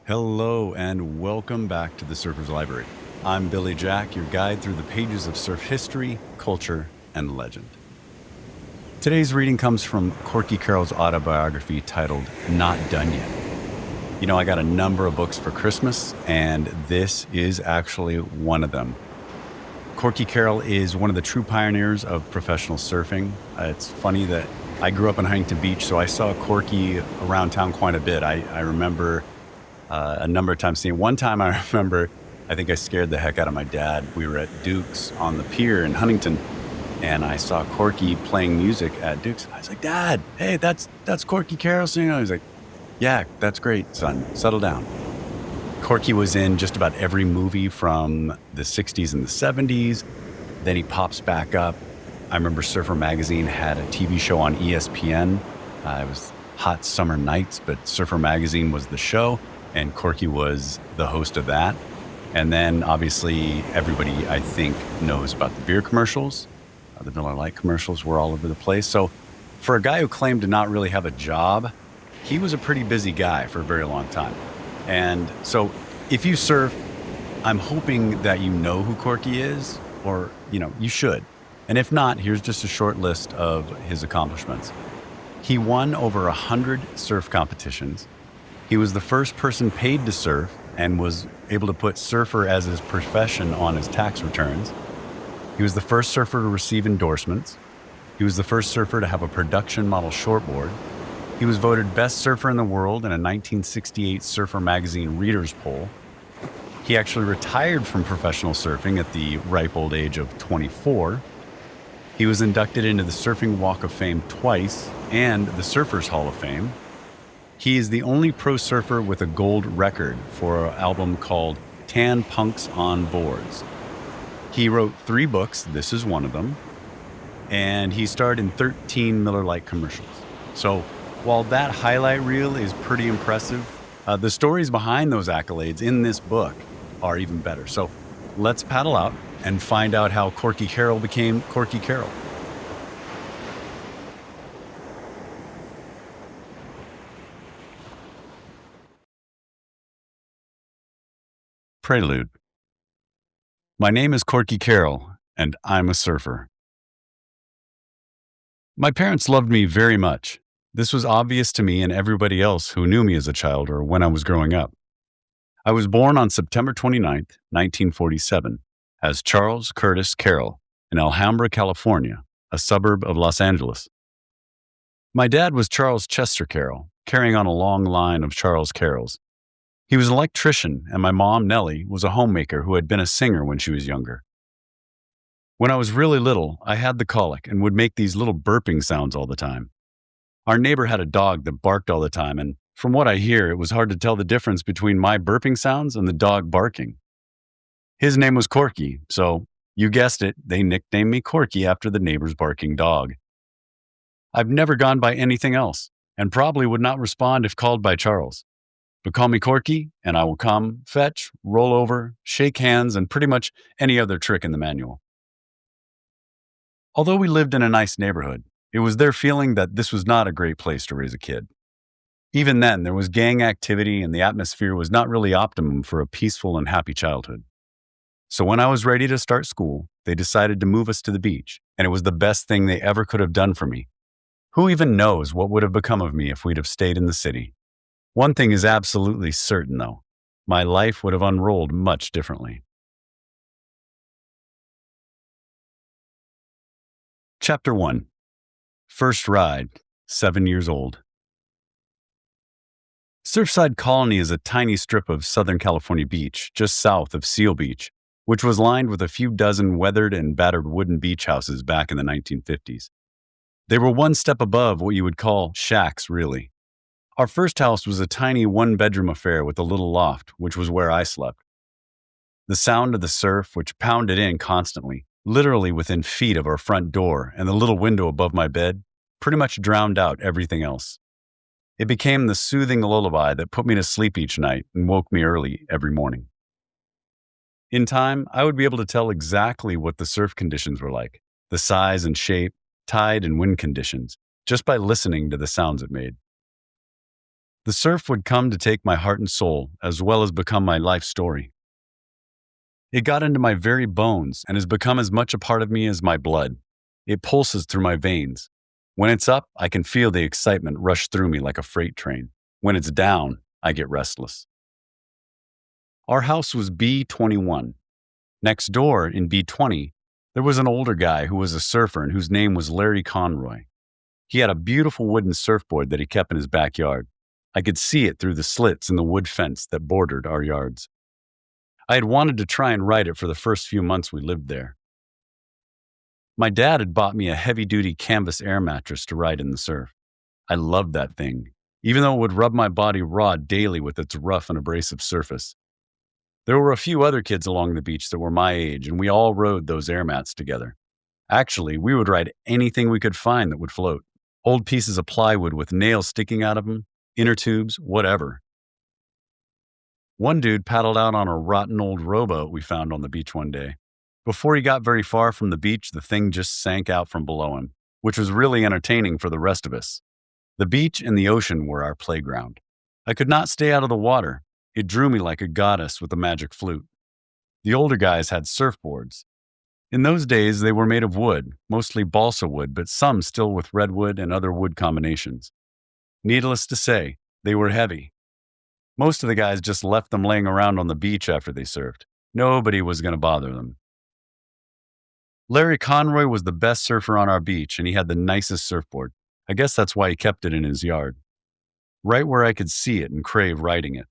Hello and welcome back to the Surfer's Library. I'm Billy Jack, your guide through the pages of surf history, culture, and legend. Today's reading comes from Corky Carroll's autobiography titled Not Done Yet. You know, I got a number of books for Christmas, and this is actually one of them. Corky Carroll is one of the true pioneers of professional surfing. It's funny that I grew up in Huntington Beach, so I saw Corky around town quite a bit. I remember a number of times seeing. One time I remember, I think I scared the heck out of my dad. We were at Duke's on the pier in Huntington, and I saw Corky playing music at Duke's. And I was like, "Dad, hey, that's Corky Carroll singing." I was like, "Yeah, that's great, son. Settle down." Corky was in just about every movie from the 60s and the 70s. Then he pops back up. I remember Surfer Magazine had a TV show on ESPN. It was Hot Summer Nights, but Surfer Magazine was the show, and Corky was the host of that. And then obviously everybody, I think, knows about the beer commercials. The Miller Lite commercials were all over the place. So for a guy who claimed to not really have a job, he was a pretty busy guy for a very long time. And so if you surf, I'm hoping that you know who Corky is, or, you should. And if not, here's just a short list of his accomplishments. He won over 100 surf competitions. He was the first person paid to surf and was able to put surfer as his profession on his tax returns. He was the first surfer to receive endorsements. He was the first surfer to have a production model shortboard. He was voted best surfer in the world in a 1968 Surfer Magazine readers poll. He actually retired from professional surfing at the ripe old age of 24. He was inducted into the Surfing Walk of Fame twice and the Surfers Hall of Fame. He is the only pro surfer with a gold record for an album called Tan Punks on Boards. He wrote 3 books, this is one of them, and he starred in 13 Miller Lite commercials. So while that highlight reel is pretty impressive, the stories behind those accolades in this book are even better. So let's paddle out and find out how Corky Carroll became Corky Carroll. Prelude. My name is Corky Carroll, and I'm a surfer. My parents loved me very much. This was obvious to me and everybody else who knew me as a child or when I was growing up. I was born on September 29th, 1947, as Charles Curtis Carroll in Alhambra, California, a suburb of Los Angeles. My dad was Charles Chester Carroll, carrying on a long line of Charles Carrolls. He was an electrician, and my mom, Nellie, was a homemaker who had been a singer when she was younger. When I was really little, I had the colic and would make these little burping sounds all the time. Our neighbor had a dog that barked all the time, and from what I hear, it was hard to tell the difference between my burping sounds and the dog barking. His name was Corky, so you guessed it, they nicknamed me Corky after the neighbor's barking dog. I've never gone by anything else, and probably would not respond if called by Charles. But call me Corky, and I will come, fetch, roll over, shake hands, and pretty much any other trick in the manual. Although we lived in a nice neighborhood, it was their feeling that this was not a great place to raise a kid. Even then, there was gang activity and the atmosphere was not really optimum for a peaceful and happy childhood. So when I was ready to start school, they decided to move us to the beach, and it was the best thing they ever could have done for me. Who even knows what would have become of me if we'd have stayed in the city? One thing is absolutely certain, though. My life would have unrolled much differently. Chapter 1. First Ride, 7 years old. Surfside Colony is a tiny strip of Southern California beach just south of Seal Beach, which was lined with a few dozen weathered and battered wooden beach houses back in the 1950s. They were one step above what you would call shacks, really. Our first house was a tiny one-bedroom affair with a little loft, which was where I slept. The sound of the surf, which pounded in constantly, literally within feet of our front door and the little window above my bed, pretty much drowned out everything else. It became the soothing lullaby that put me to sleep each night and woke me early every morning. In time, I would be able to tell exactly what the surf conditions were like, the size and shape, tide and wind conditions, just by listening to the sounds it made. The surf would come to take my heart and soul, as well as become my life story. It got into my very bones and has become as much a part of me as my blood. It pulses through my veins. When it's up, I can feel the excitement rush through me like a freight train. When it's down, I get restless. Our house was B21. Next door, in B20, there was an older guy who was a surfer and whose name was Larry Conroy. He had a beautiful wooden surfboard that he kept in his backyard. I could see it through the slits in the wood fence that bordered our yards. I had wanted to try and ride it for the first few months we lived there. My dad had bought me a heavy-duty canvas air mattress to ride in the surf. I loved that thing, even though it would rub my body raw daily with its rough and abrasive surface. There were a few other kids along the beach that were my age, and we all rode those air mats together. Actually, we would ride anything we could find that would float. Old pieces of plywood with nails sticking out of them, inner tubes, whatever. One dude paddled out on a rotten old rowboat we found on the beach one day. Before he got very far from the beach, the thing just sank out from below him, which was really entertaining for the rest of us. The beach and the ocean were our playground. I could not stay out of the water. It drew me like a goddess with a magic flute. The older guys had surfboards. In those days, they were made of wood, mostly balsa wood, but some still with redwood and other wood combinations. Needless to say, they were heavy. Most of the guys just left them laying around on the beach after they surfed. Nobody was going to bother them. Larry Conroy was the best surfer on our beach, and he had the nicest surfboard. I guess that's why he kept it in his yard, right where I could see it and crave riding it.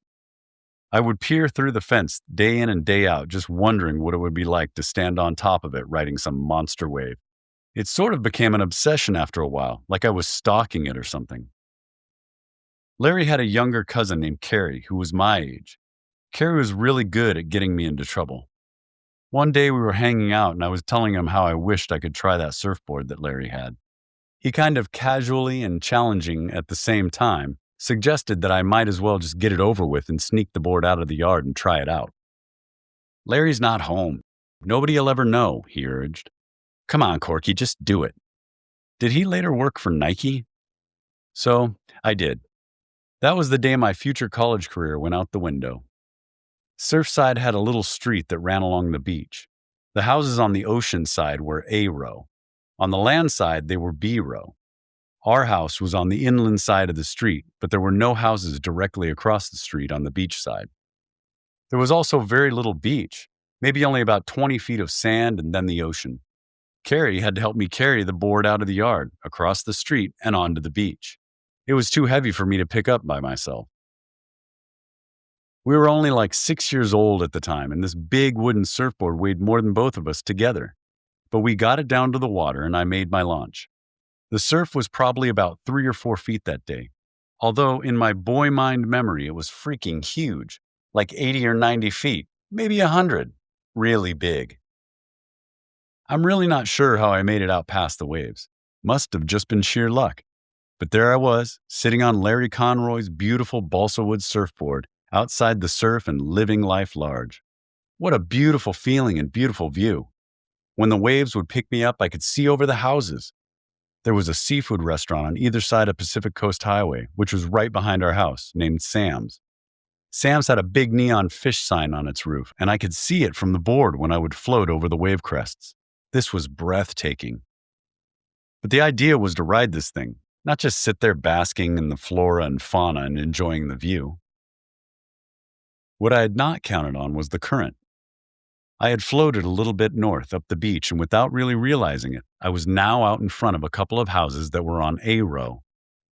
I would peer through the fence day in and day out, just wondering what it would be like to stand on top of it riding some monster wave. It sort of became an obsession after a while, like I was stalking it or something. Larry had a younger cousin named Carrie, who was my age. Carrie was really good at getting me into trouble. One day we were hanging out and I was telling him how I wished I could try that surfboard that Larry had. He kind of casually and challenging at the same time suggested that I might as well just get it over with and sneak the board out of the yard and try it out. Larry's not home. Nobody'll ever know, he urged. Come on, Corky, just do it. Did he later work for Nike? So I did. That was the day my future college career went out the window. Surfside had a little street that ran along the beach. The houses on the ocean side were A row. On the land side, they were B row. Our house was on the inland side of the street, but there were no houses directly across the street on the beach side. There was also very little beach, maybe only about 20 feet of sand and then the ocean. Carrie had to help me carry the board out of the yard, across the street, and onto the beach. It was too heavy for me to pick up by myself. We were only like 6 years old at the time, and this big wooden surfboard weighed more than both of us together. But we got it down to the water, and I made my launch. The surf was probably about 3 or 4 feet that day, although in my boy mind memory it was freaking huge, like 80 or 90 feet, maybe 100, really big. I'm really not sure how I made it out past the waves. Must have just been sheer luck. But there I was, sitting on Larry Conroy's beautiful balsa wood surfboard, outside the surf and living life large. What a beautiful feeling and beautiful view. When the waves would pick me up, I could see over the houses. There was a seafood restaurant on either side of Pacific Coast Highway, which was right behind our house, named Sam's. Sam's had a big neon fish sign on its roof, and I could see it from the board when I would float over the wave crests. This was breathtaking. But the idea was to ride this thing, not just sit there basking in the flora and fauna and enjoying the view. What I had not counted on was the current. I had floated a little bit north up the beach, and without really realizing it, I was now out in front of a couple of houses that were on A row.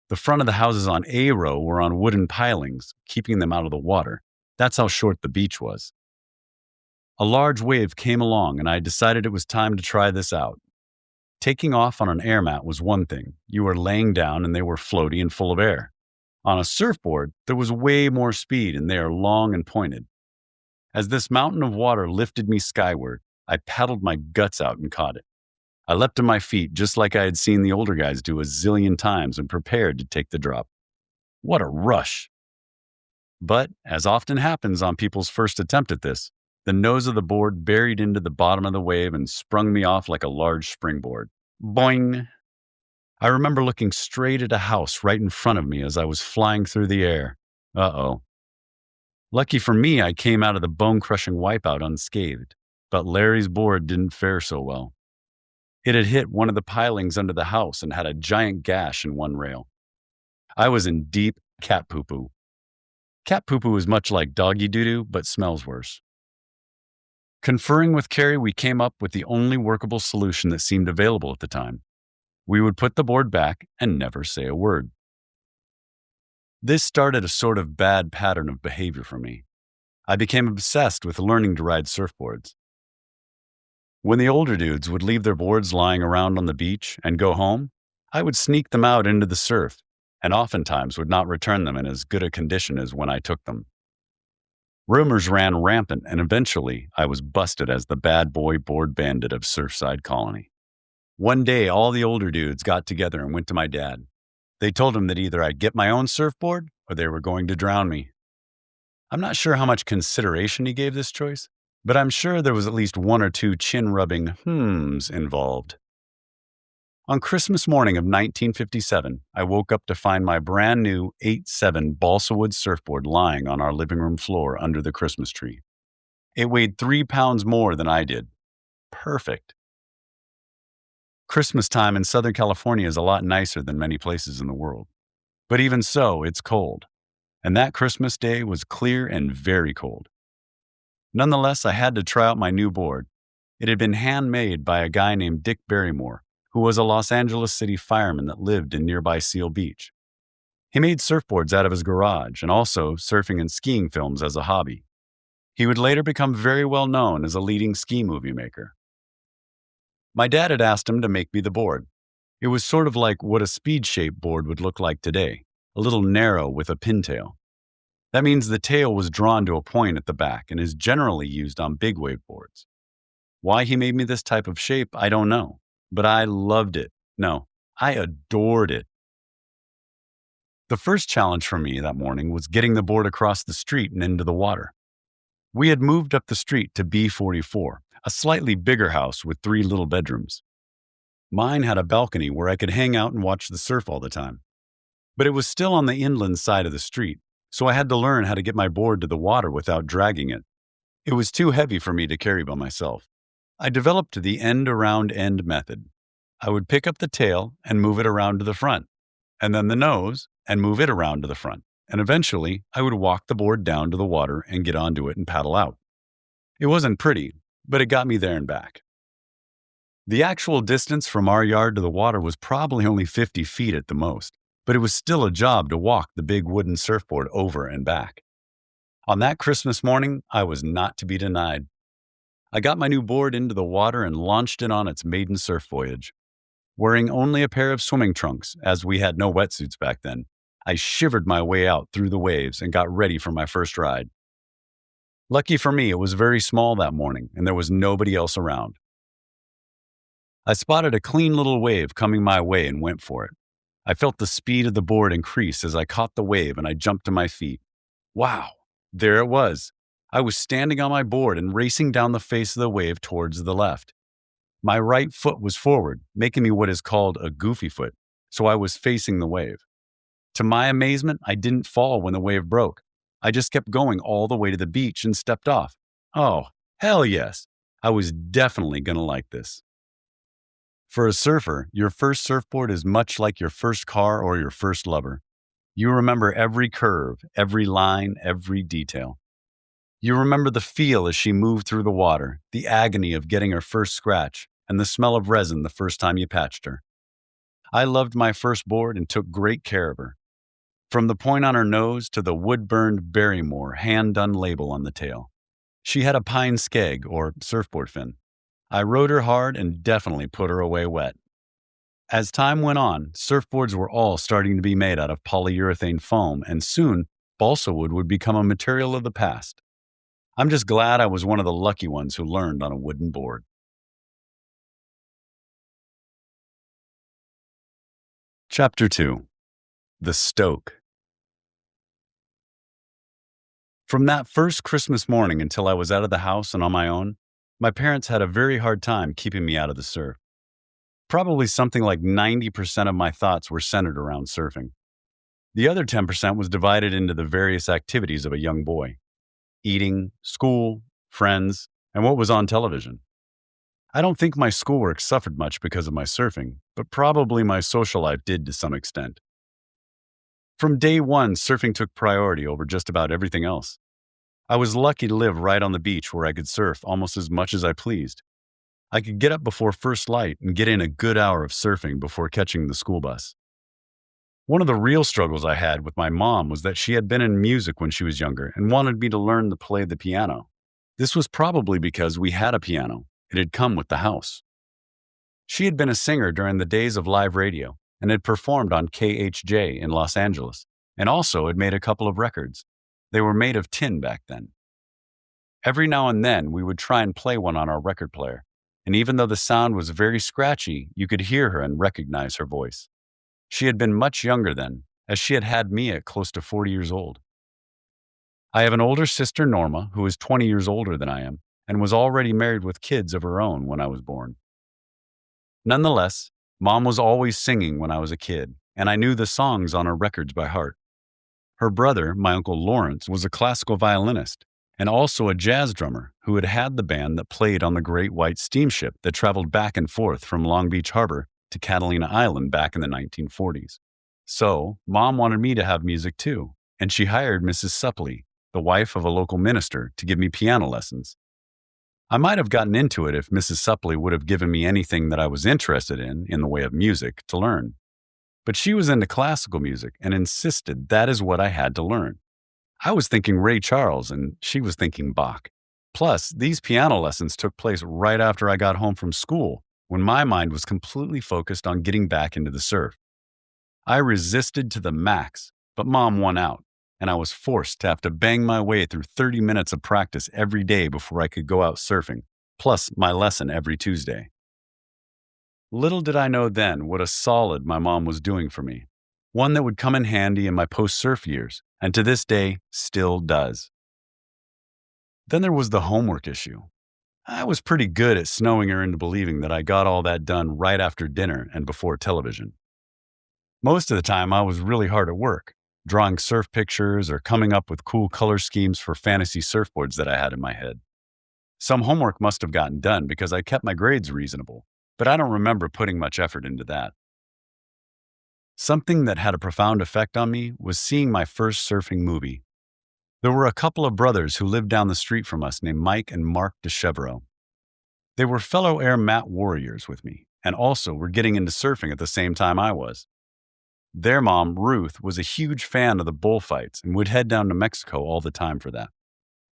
The front of the houses on A row were on wooden pilings, keeping them out of the water. That's how short the beach was. A large wave came along, and I decided it was time to try this out. Taking off on an air mat was one thing. You were laying down and they were floaty and full of air. On a surfboard, there was way more speed and they are long and pointed. As this mountain of water lifted me skyward, I paddled my guts out and caught it. I leapt to my feet just like I had seen the older guys do a zillion times and prepared to take the drop. What a rush! But, as often happens on people's first attempt at this, the nose of the board buried into the bottom of the wave and sprung me off like a large springboard. Boing! I remember looking straight at a house right in front of me as I was flying through the air. Uh-oh. Lucky for me, I came out of the bone-crushing wipeout unscathed, but Larry's board didn't fare so well. It had hit one of the pilings under the house and had a giant gash in one rail. I was in deep cat poo-poo. Cat poo-poo is much like doggy doo-doo, but smells worse. Conferring with Carrie, we came up with the only workable solution that seemed available at the time. We would put the board back and never say a word. This started a sort of bad pattern of behavior for me. I became obsessed with learning to ride surfboards. When the older dudes would leave their boards lying around on the beach and go home, I would sneak them out into the surf, and oftentimes would not return them in as good a condition as when I took them. Rumors ran rampant, and eventually I was busted as the bad boy board bandit of Surfside Colony. One day, all the older dudes got together and went to my dad. They told him that either I'd get my own surfboard or they were going to drown me. I'm not sure how much consideration he gave this choice, but I'm sure there was at least one or two chin-rubbing hmms involved. On Christmas morning of 1957, I woke up to find my brand new 8.7 balsa wood surfboard lying on our living room floor under the Christmas tree. It weighed 3 pounds more than I did. Perfect. Christmas time in Southern California is a lot nicer than many places in the world. But even so, it's cold. And that Christmas day was clear and very cold. Nonetheless, I had to try out my new board. It had been handmade by a guy named Dick Barrymore, who was a Los Angeles City fireman that lived in nearby Seal Beach. He made surfboards out of his garage and also surfing and skiing films as a hobby. He would later become very well known as a leading ski movie maker. My dad had asked him to make me the board. It was sort of like what a speed-shaped board would look like today, a little narrow with a pintail. That means the tail was drawn to a point at the back and is generally used on big wave boards. Why he made me this type of shape, I don't know, but I loved it. No, I adored it. The first challenge for me that morning was getting the board across the street and into the water. We had moved up the street to B44, a slightly bigger house with 3 little bedrooms. Mine had a balcony where I could hang out and watch the surf all the time. But it was still on the inland side of the street, so I had to learn how to get my board to the water without dragging it. It was too heavy for me to carry by myself. I developed the end-around-end method. I would pick up the tail and move it around to the front, and then the nose and move it around to the front, and eventually I would walk the board down to the water and get onto it and paddle out. It wasn't pretty, but it got me there and back. The actual distance from our yard to the water was probably only 50 feet at the most, but it was still a job to walk the big wooden surfboard over and back. On that Christmas morning, I was not to be denied. I got my new board into the water and launched it on its maiden surf voyage. Wearing only a pair of swimming trunks, as we had no wetsuits back then, I shivered my way out through the waves and got ready for my first ride. Lucky for me, it was very small that morning, and there was nobody else around. I spotted a clean little wave coming my way and went for it. I felt the speed of the board increase as I caught the wave and I jumped to my feet. Wow, there it was. I was standing on my board and racing down the face of the wave towards the left. My right foot was forward, making me what is called a goofy foot, so I was facing the wave. To my amazement, I didn't fall when the wave broke. I just kept going all the way to the beach and stepped off. Oh, hell yes. I was definitely going to like this. For a surfer, your first surfboard is much like your first car or your first lover. You remember every curve, every line, every detail. You remember the feel as she moved through the water, the agony of getting her first scratch, and the smell of resin the first time you patched her. I loved my first board and took great care of her. From the point on her nose to the wood-burned Barrymore hand-done label on the tail. She had a pine skeg, or surfboard fin. I rode her hard and definitely put her away wet. As time went on, surfboards were all starting to be made out of polyurethane foam, and soon, balsa wood would become a material of the past. I'm just glad I was one of the lucky ones who learned on a wooden board. Chapter 2. The Stoke. From that first Christmas morning until I was out of the house and on my own, my parents had a very hard time keeping me out of the surf. Probably something like 90% of my thoughts were centered around surfing. The other 10% was divided into the various activities of a young boy: eating, school, friends, and what was on television. I don't think my schoolwork suffered much because of my surfing, but probably my social life did to some extent. From day one, surfing took priority over just about everything else. I was lucky to live right on the beach where I could surf almost as much as I pleased. I could get up before first light and get in a good hour of surfing before catching the school bus. One of the real struggles I had with my mom was that she had been in music when she was younger and wanted me to learn to play the piano. This was probably because we had a piano. It had come with the house. She had been a singer during the days of live radio and had performed on KHJ in Los Angeles, and also had made a couple of records. They were made of tin back then. Every now and then, we would try and play one on our record player, and even though the sound was very scratchy, you could hear her and recognize her voice. She had been much younger then, as she had had me at close to 40 years old. I have an older sister, Norma, who is 20 years older than I am, and was already married with kids of her own when I was born. Nonetheless, Mom was always singing when I was a kid, and I knew the songs on her records by heart. Her brother, my Uncle Lawrence, was a classical violinist and also a jazz drummer who had had the band that played on the Great White Steamship that traveled back and forth from Long Beach Harbor to Catalina Island back in the 1940s. So, Mom wanted me to have music too, and she hired Mrs. Suppley, the wife of a local minister, to give me piano lessons. I might have gotten into it if Mrs. Suppley would have given me anything that I was interested in the way of music, to learn. But she was into classical music and insisted that is what I had to learn. I was thinking Ray Charles and she was thinking Bach. Plus, these piano lessons took place right after I got home from school, when my mind was completely focused on getting back into the surf. I resisted to the max, but Mom won out, and I was forced to have to bang my way through 30 minutes of practice every day before I could go out surfing, plus my lesson every Tuesday. Little did I know then what a solid my mom was doing for me, one that would come in handy in my post-surf years, and to this day still does. Then there was the homework issue. I was pretty good at snowing her into believing that I got all that done right after dinner and before television. Most of the time I was really hard at work, drawing surf pictures or coming up with cool color schemes for fantasy surfboards that I had in my head. Some homework must have gotten done because I kept my grades reasonable, but I don't remember putting much effort into that. Something that had a profound effect on me was seeing my first surfing movie. There were a couple of brothers who lived down the street from us named Mike and Mark DeChevreau. They were fellow Air Mat warriors with me, and also were getting into surfing at the same time I was. Their mom, Ruth, was a huge fan of the bullfights and would head down to Mexico all the time for that.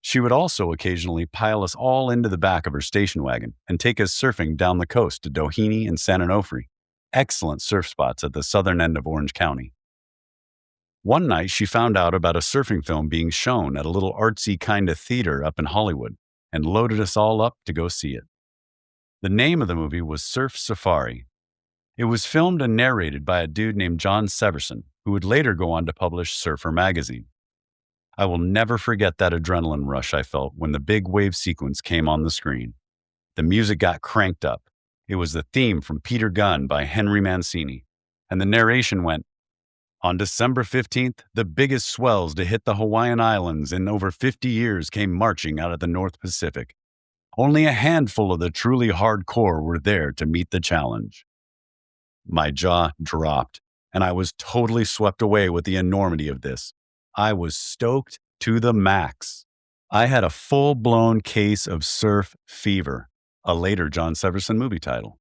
She would also occasionally pile us all into the back of her station wagon and take us surfing down the coast to Doheny and San Onofre, excellent surf spots at the southern end of Orange County. One night she found out about a surfing film being shown at a little artsy kind of theater up in Hollywood and loaded us all up to go see it. The name of the movie was Surf Safari. It was filmed and narrated by a dude named John Severson, who would later go on to publish Surfer magazine. I will never forget that adrenaline rush I felt when the big wave sequence came on the screen. The music got cranked up. It was the theme from Peter Gunn by Henry Mancini, and the narration went, "On December 15th, the biggest swells to hit the Hawaiian Islands in over 50 years came marching out of the North Pacific. Only a handful of the truly hardcore were there to meet the challenge." My jaw dropped, and I was totally swept away with the enormity of this. I was stoked to the max. I had a full-blown case of surf fever, a later John Severson movie title.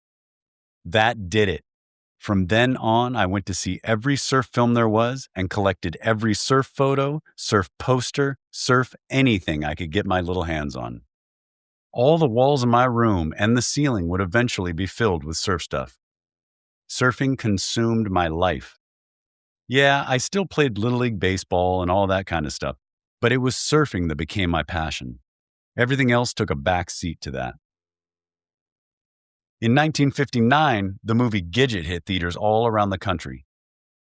That did it. From then on, I went to see every surf film there was and collected every surf photo, surf poster, surf anything I could get my little hands on. All the walls of my room and the ceiling would eventually be filled with surf stuff. Surfing consumed my life. Yeah, I still played Little League baseball and all that kind of stuff, but it was surfing that became my passion. Everything else took a back seat to that. In 1959, the movie Gidget hit theaters all around the country.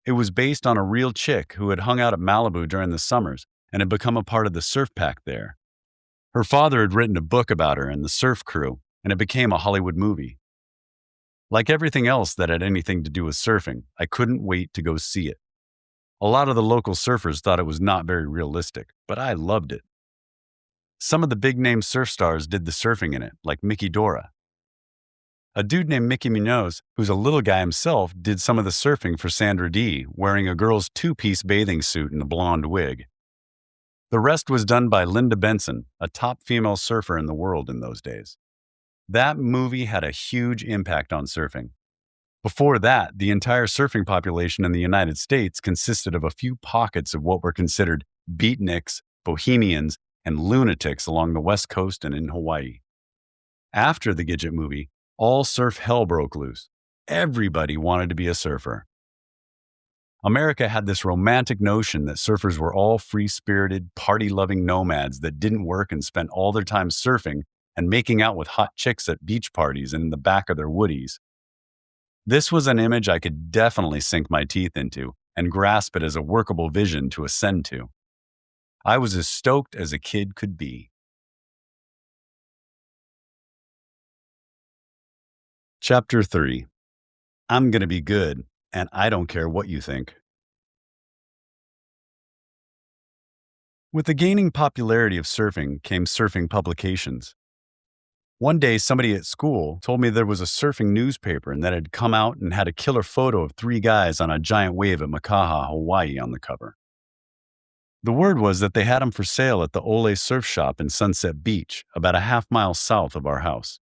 It was based on a real chick who had hung out at Malibu during the summers and had become a part of the surf pack there. Her father had written a book about her and the surf crew, and it became a Hollywood movie. Like everything else that had anything to do with surfing, I couldn't wait to go see it. A lot of the local surfers thought it was not very realistic, but I loved it. Some of the big-name surf stars did the surfing in it, like Mickey Dora. A dude named Mickey Munoz, who's a little guy himself, did some of the surfing for Sandra Dee, wearing a girl's two-piece bathing suit and a blonde wig. The rest was done by Linda Benson, a top female surfer in the world in those days. That movie had a huge impact on surfing. Before that, the entire surfing population in the United States consisted of a few pockets of what were considered beatniks, bohemians, and lunatics along the West Coast and in Hawaii. After the Gidget movie, all surf hell broke loose. Everybody wanted to be a surfer. America had this romantic notion that surfers were all free-spirited, party-loving nomads that didn't work and spent all their time surfing and making out with hot chicks at beach parties and in the back of their woodies. This was an image I could definitely sink my teeth into and grasp it as a workable vision to ascend to. I was as stoked as a kid could be. Chapter 3. I'm gonna be good, and I don't care what you think. With the gaining popularity of surfing came surfing publications. One day, somebody at school told me there was a surfing newspaper and that it had come out and had a killer photo of 3 guys on a giant wave at Makaha, Hawaii on the cover. The word was that they had them for sale at the Ole Surf Shop in Sunset Beach, about a half-mile south of our house.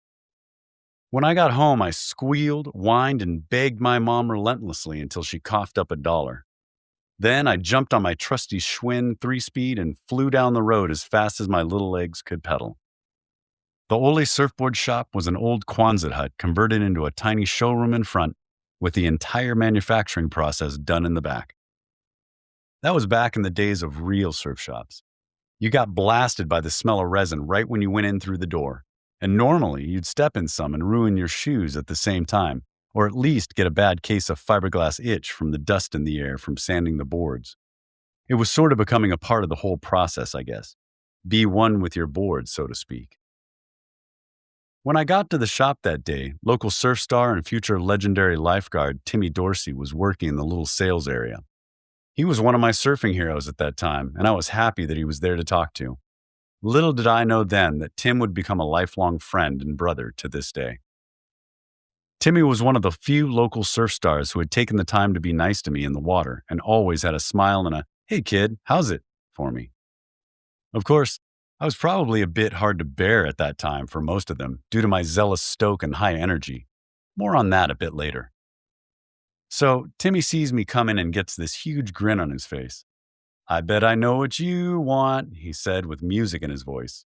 When I got home, I squealed, whined, and begged my mom relentlessly until she coughed up $1. Then I jumped on my trusty Schwinn 3-speed and flew down the road as fast as my little legs could pedal. The Ole Surfboard Shop was an old Quonset hut converted into a tiny showroom in front with the entire manufacturing process done in the back. That was back in the days of real surf shops. You got blasted by the smell of resin right when you went in through the door, and normally you'd step in some and ruin your shoes at the same time, or at least get a bad case of fiberglass itch from the dust in the air from sanding the boards. It was sort of becoming a part of the whole process, I guess. Be one with your board, so to speak. When I got to the shop that day, local surf star and future legendary lifeguard Timmy Dorsey was working in the little sales area. He was one of my surfing heroes at that time, and I was happy that he was there to talk to. Little did I know then that Tim would become a lifelong friend and brother to this day. Timmy was one of the few local surf stars who had taken the time to be nice to me in the water and always had a smile and a, "Hey kid, how's it?" for me. Of course, I was probably a bit hard to bear at that time for most of them due to my zealous stoke and high energy. More on that a bit later. So Timmy sees me come in and gets this huge grin on his face. "I bet I know what you want," he said with music in his voice.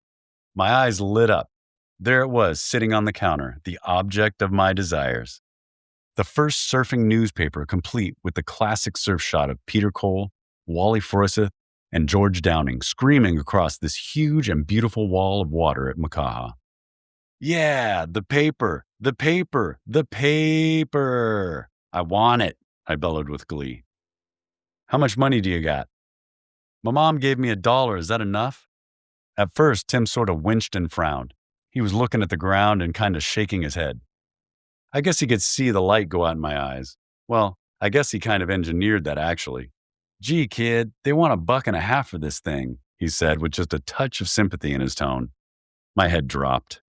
My eyes lit up. There it was, sitting on the counter, the object of my desires. The first surfing newspaper complete with the classic surf shot of Peter Cole, Wally Forsyth, and George Downing screaming across this huge and beautiful wall of water at Makaha. "Yeah, the paper, the paper, the paper. I want it," I bellowed with glee. "How much money do you got?" "My mom gave me $1. Is that enough?" At first, Tim sort of winced and frowned. He was looking at the ground and kind of shaking his head. I guess he could see the light go out in my eyes. Well, I guess he kind of engineered that, actually. "Gee, kid, they want $1.50 for this thing," he said with just a touch of sympathy in his tone. My head dropped.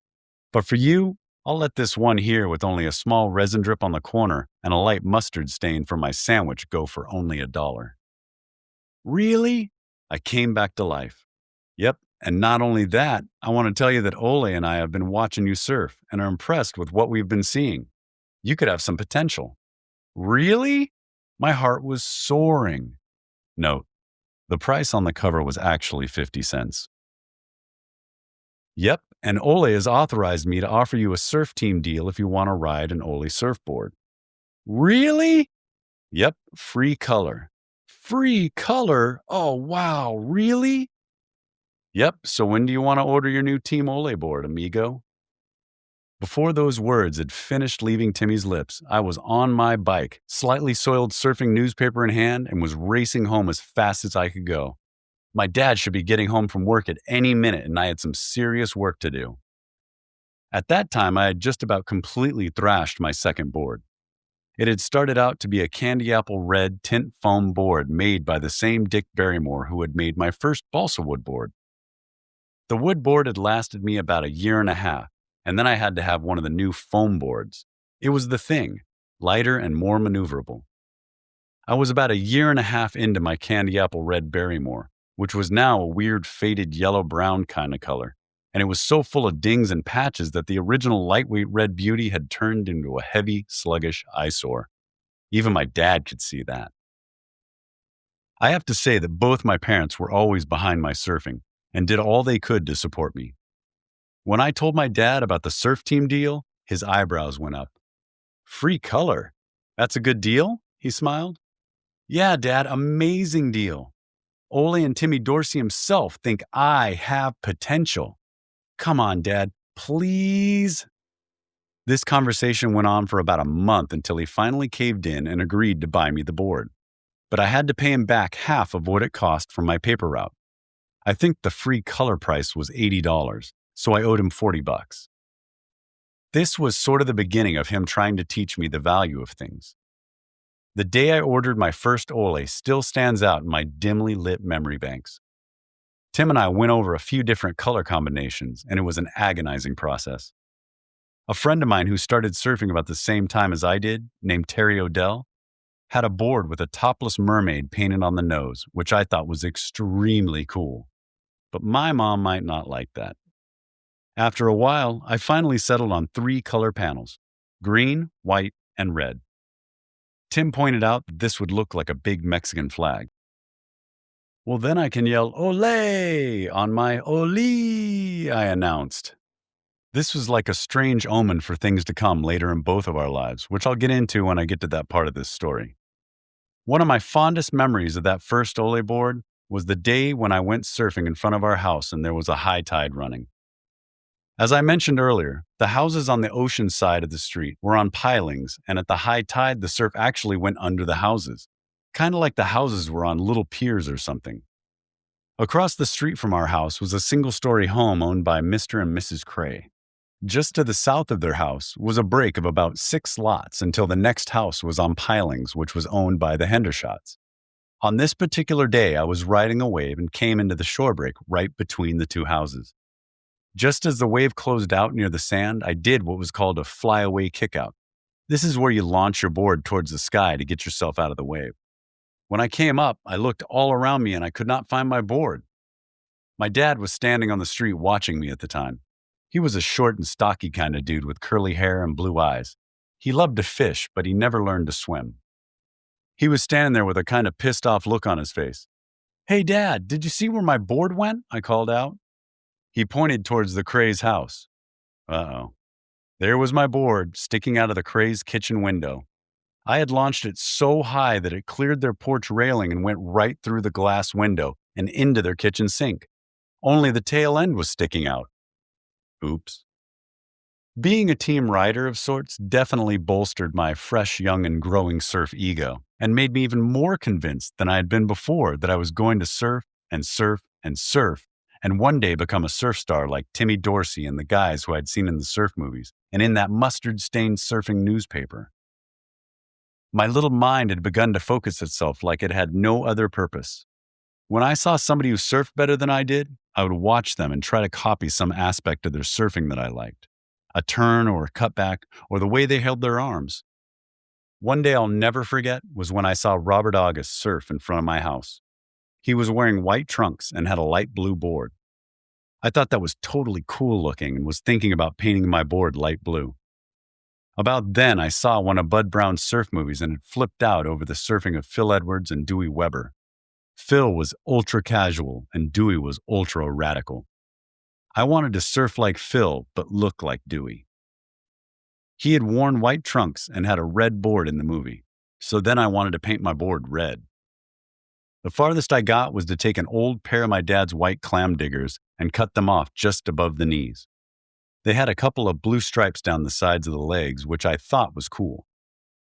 "But for you, I'll let this one here with only a small resin drip on the corner and a light mustard stain for my sandwich go for only $1. "Really?" I came back to life. "Yep, and not only that, I want to tell you that Ole and I have been watching you surf and are impressed with what we've been seeing. You could have some potential." "Really?" My heart was soaring. Note, the price on the cover was actually 50 cents. "Yep, and Ole has authorized me to offer you a surf team deal if you want to ride an Ole surfboard." "Really?" "Yep, free color." "Free color? Oh, wow, really?" "Yep, so when do you want to order your new Team Ole board, amigo?" Before those words had finished leaving Timmy's lips, I was on my bike, slightly soiled surfing newspaper in hand, and was racing home as fast as I could go. My dad should be getting home from work at any minute, and I had some serious work to do. At that time, I had just about completely thrashed my second board. It had started out to be a candy apple red tint foam board made by the same Dick Barrymore who had made my first balsa wood board. The wood board had lasted me about a year and a half, and then I had to have one of the new foam boards. It was the thing, lighter and more maneuverable. I was about a year and a half into my candy apple red Barrymore, which was now a weird faded yellow-brown kind of color, and it was so full of dings and patches that the original lightweight red beauty had turned into a heavy, sluggish eyesore. Even my dad could see that. I have to say that both my parents were always behind my surfing and did all they could to support me. When I told my dad about the surf team deal, his eyebrows went up. "Free color? That's a good deal?" he smiled. "Yeah, Dad, amazing deal. Ole and Timmy Dorsey himself think I have potential. Come on, Dad, please." This conversation went on for about a month until he finally caved in and agreed to buy me the board. But I had to pay him back half of what it cost from my paper route. I think the free color price was $80, so I owed him $40. This was sort of the beginning of him trying to teach me the value of things. The day I ordered my first Ole still stands out in my dimly lit memory banks. Tim and I went over a few different color combinations, and it was an agonizing process. A friend of mine who started surfing about the same time as I did, named Terry Odell, had a board with a topless mermaid painted on the nose, which I thought was extremely cool. But my mom might not like that. After a while, I finally settled on 3 color panels: green, white, and red. Tim pointed out that this would look like a big Mexican flag. "Well, then I can yell, 'Ole!' on my Ole," I announced. This was like a strange omen for things to come later in both of our lives, which I'll get into when I get to that part of this story. One of my fondest memories of that first Ole board was the day when I went surfing in front of our house and there was a high tide running. As I mentioned earlier, the houses on the ocean side of the street were on pilings, and at the high tide, the surf actually went under the houses, kind of like the houses were on little piers or something. Across the street from our house was a single-story home owned by Mr. and Mrs. Cray. Just to the south of their house was a break of about 6 lots until the next house was on pilings, which was owned by the Hendershots. On this particular day, I was riding a wave and came into the shore break right between the 2 houses. Just as the wave closed out near the sand, I did what was called a flyaway kickout. This is where you launch your board towards the sky to get yourself out of the wave. When I came up, I looked all around me and I could not find my board. My dad was standing on the street watching me at the time. He was a short and stocky kind of dude with curly hair and blue eyes. He loved to fish, but he never learned to swim. He was standing there with a kind of pissed off look on his face. "Hey, Dad, did you see where my board went?" I called out. He pointed towards the Cray's house. Uh-oh. There was my board sticking out of the Cray's kitchen window. I had launched it so high that it cleared their porch railing and went right through the glass window and into their kitchen sink. Only the tail end was sticking out. Oops. Being a team rider of sorts definitely bolstered my fresh, young, and growing surf ego and made me even more convinced than I had been before that I was going to surf and surf and surf and one day become a surf star like Timmy Dorsey and the guys who I'd seen in the surf movies and in that mustard-stained surfing newspaper. My little mind had begun to focus itself like it had no other purpose. When I saw somebody who surfed better than I did, I would watch them and try to copy some aspect of their surfing that I liked. A turn or a cutback or the way they held their arms. One day I'll never forget was when I saw Robert August surf in front of my house. He was wearing white trunks and had a light blue board. I thought that was totally cool looking and was thinking about painting my board light blue. About then, I saw one of Bud Brown's surf movies and had flipped out over the surfing of Phil Edwards and Dewey Weber. Phil was ultra casual and Dewey was ultra radical. I wanted to surf like Phil, but look like Dewey. He had worn white trunks and had a red board in the movie, so then I wanted to paint my board red. The farthest I got was to take an old pair of my dad's white clam diggers and cut them off just above the knees. They had a couple of blue stripes down the sides of the legs, which I thought was cool.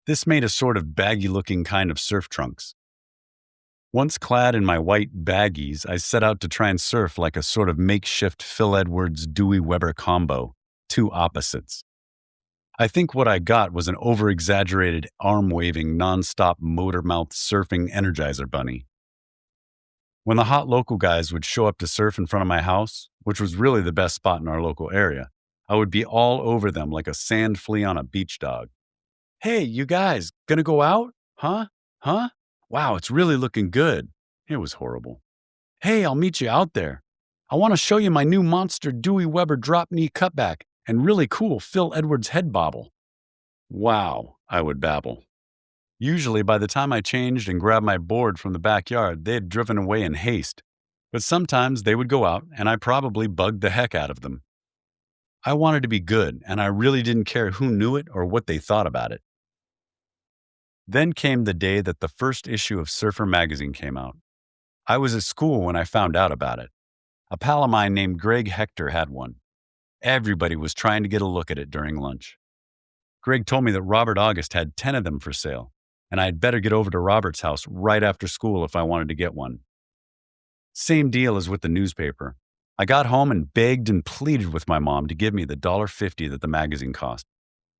This made a sort of baggy-looking kind of surf trunks. Once clad in my white baggies, I set out to try and surf like a sort of makeshift Phil Edwards-Dewey Weber combo, two opposites. I think what I got was an over-exaggerated, arm-waving, non-stop motor-mouth surfing Energizer bunny. When the hot local guys would show up to surf in front of my house, which was really the best spot in our local area, I would be all over them like a sand flea on a beach dog. Hey, you guys, gonna go out? Huh? Huh? Wow, it's really looking good. It was horrible. Hey, I'll meet you out there. I want to show you my new monster Dewey Weber drop knee cutback and really cool Phil Edwards head bobble. Wow, I would babble. Usually, by the time I changed and grabbed my board from the backyard, they had driven away in haste. But sometimes they would go out, and I probably bugged the heck out of them. I wanted to be good, and I really didn't care who knew it or what they thought about it. Then came the day that the first issue of Surfer magazine came out. I was at school when I found out about it. A pal of mine named Greg Hector had one. Everybody was trying to get a look at it during lunch. Greg told me that Robert August had 10 of them for sale, and I'd better get over to Robert's house right after school if I wanted to get one. Same deal as with the newspaper. I got home and begged and pleaded with my mom to give me the $1.50 that the magazine cost.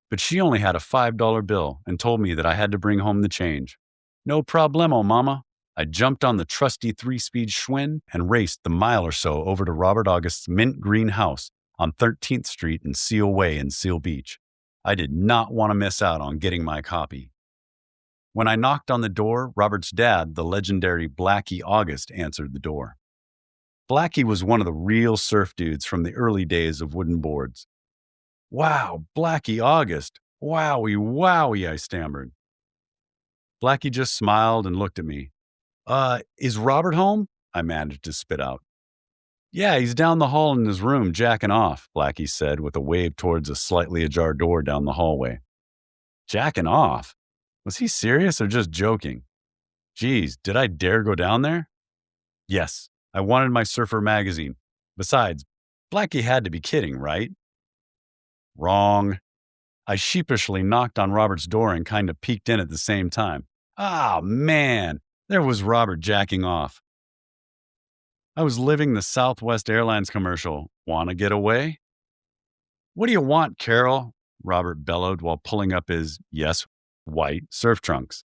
But she only had a $5 bill and told me that I had to bring home the change. No problemo, mama. I jumped on the trusty 3-speed Schwinn and raced the mile or so over to Robert August's mint green house on 13th Street and Seal Way in Seal Beach. I did not want to miss out on getting my copy. When I knocked on the door, Robert's dad, the legendary Blackie August, answered the door. Blackie was one of the real surf dudes from the early days of wooden boards. Wow, Blackie August. Wowie, wowie, I stammered. Blackie just smiled and looked at me. Is Robert home? I managed to spit out. Yeah, he's down the hall in his room jacking off, Blackie said with a wave towards a slightly ajar door down the hallway. Jacking off? Was he serious or just joking? Geez, did I dare go down there? Yes, I wanted my Surfer magazine. Besides, Blackie had to be kidding, right? Wrong. I sheepishly knocked on Robert's door and kind of peeked in at the same time. Ah, man, there was Robert jacking off. I was living the Southwest Airlines commercial. Want to get away? What do you want, Carroll? Robert bellowed while pulling up his, yes, white surf trunks.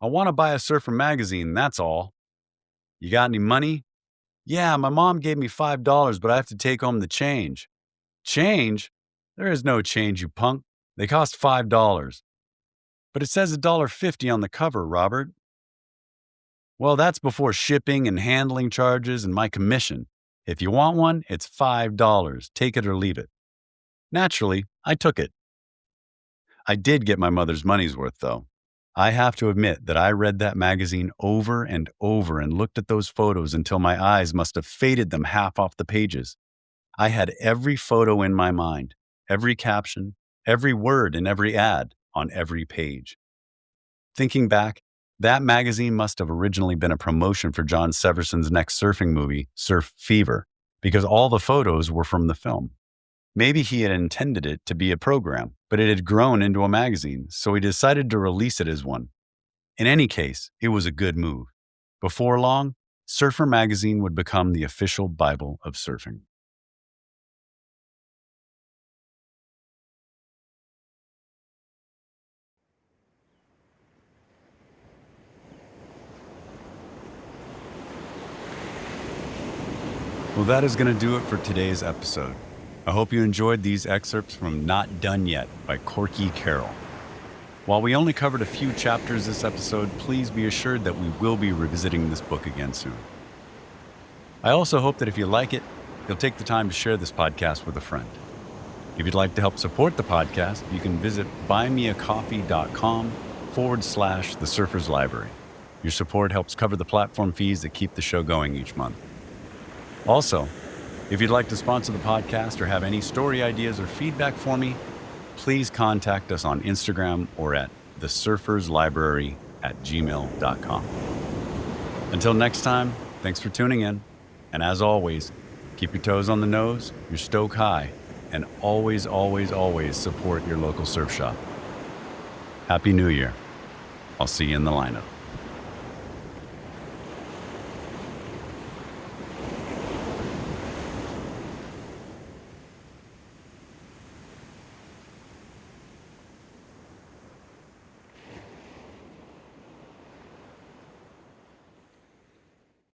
I want to buy a Surfer magazine, that's all. You got any money? Yeah, my mom gave me $5, but I have to take home the change. Change? There is no change, you punk. They cost $5. But it says $1.50 on the cover, Robert. Well, that's before shipping and handling charges and my commission. If you want one, it's $5. Take it or leave it. Naturally, I took it. I did get my mother's money's worth, though. I have to admit that I read that magazine over and over and looked at those photos until my eyes must have faded them half off the pages. I had every photo in my mind, every caption, every word in every ad on every page. Thinking back, that magazine must have originally been a promotion for John Severson's next surfing movie, Surf Fever, because all the photos were from the film. Maybe he had intended it to be a program, but it had grown into a magazine, so he decided to release it as one. In any case, it was a good move. Before long, Surfer magazine would become the official Bible of surfing. Well, that is going to do it for today's episode. I hope you enjoyed these excerpts from Not Done Yet by Corky Carroll. While we only covered a few chapters this episode, please be assured that we will be revisiting this book again soon. I also hope that if you like it, you'll take the time to share this podcast with a friend. If you'd like to help support the podcast, you can visit buymeacoffee.com/The Surfer's Library. Your support helps cover the platform fees that keep the show going each month. Also, if you'd like to sponsor the podcast or have any story ideas or feedback for me, please contact us on Instagram or at thesurferslibrary@gmail.com. Until next time, thanks for tuning in. And as always, keep your toes on the nose, your stoke high, and always, always, always support your local surf shop. Happy New Year. I'll see you in the lineup.